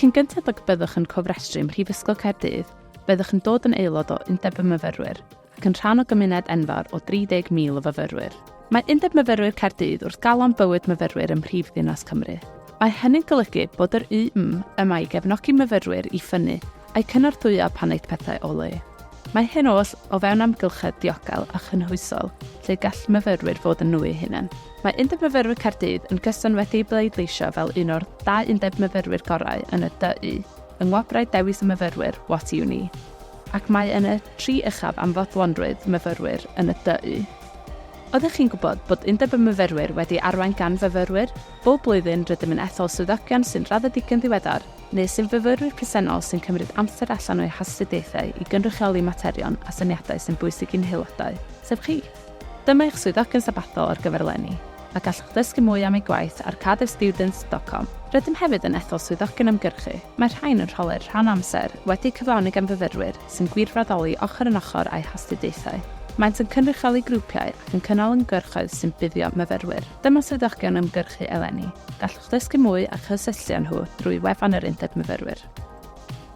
Cyn gyntaf ag byddwch yn cofrestru ym Mhrifysgol Caerdydd, byddwch yn dod yn aelod o Undeb y Myfyrwyr ac yn rhan o gymuned enfawr o 30,000 o fyfyrwyr. Mae Undeb Myfyrwyr Caerdydd wrth galon bywyd myfyrwyr ym Mhrifddinas Cymru. Mae hynny'n golygu bod yr yma i gefnogi myfyrwyr i ffynnu a'i cynorthwyo pan wneud pethau o le. Mae hyn oll o fewn amgylchedd diogel a chynhwysol, lle gall myfyrwyr fod yn nhw eu hunain. Mae Undeb Myfyrwyr Caerdydd yn gyson wedi'i bleidleisio fel un o'r 2 undeb myfyrwyr gorau yn y DY, yng Ngwobrau Dewis y Myfyrwyr, What Uni, ac mae yn y 3 uchaf am fodlonrwydd myfyrwyr yn y DY. Oeddech chi'n gwybod bod Undeb y Myfyrwyr wedi arwain gan fyfyrwyr? Bob blwyddyn rydym yn ethol swyddogion sy'n raddedigon ddiweddar, neu sy'n fyfyrwyr presennol sy'n cymryd amser allan o'u hastudiaethau i gynrychioli materion a syniadau sy'n bwysig i'n haelodau, sef chi. Dyma eich swyddogion sabathol ar gyfer eleni, a gallwch ddysgu mwy am ei gwaith ar cardiffstudents.com. Rydym hefyd yn ethol swyddogion ymgyrchu. Mae rhain yn rholer rhan amser wedi cyflawni gan fyfyrwyr sy'n gwirfoddoli ochr yn ochr a'u hastudiaethau. Maent yn cynrychioli grwpiau ac yn cynnal ymgyrchoedd sy'n buddio myfyrwyr. Dyma swyddogion ymgyrchu eleni. Gallwch ddysgu mwy a chysylltu â nhw drwy wefan yr Undeb Myfyrwyr.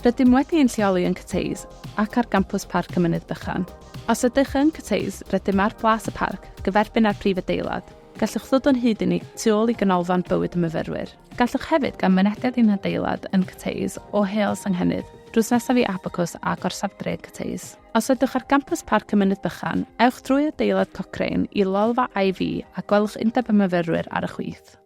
Rydym wedi ein lleoli yn Cyteis ac ar gampws Parc y Mynydd Bychan. Os ydych yn Cyteis, rydym ar blas y parc, gyferbyn ar prif adeilad. Gallwch ddod o'n hyd i ni tu ôl i ganolfan bywyd y myfyrwyr. Gallwch hefyd gan mynediad i'n adeilad yn Cyteis o Hales Ynghennydd, drws nesaf i Abacws a gorsaf dref Cyteis. Os ydych ar gampws Parc y Mynydd Bychan, ewch drwy adeilad Cochrane i lolfa IV a gwelwch Undeb y Myfyrwyr ar y chwith.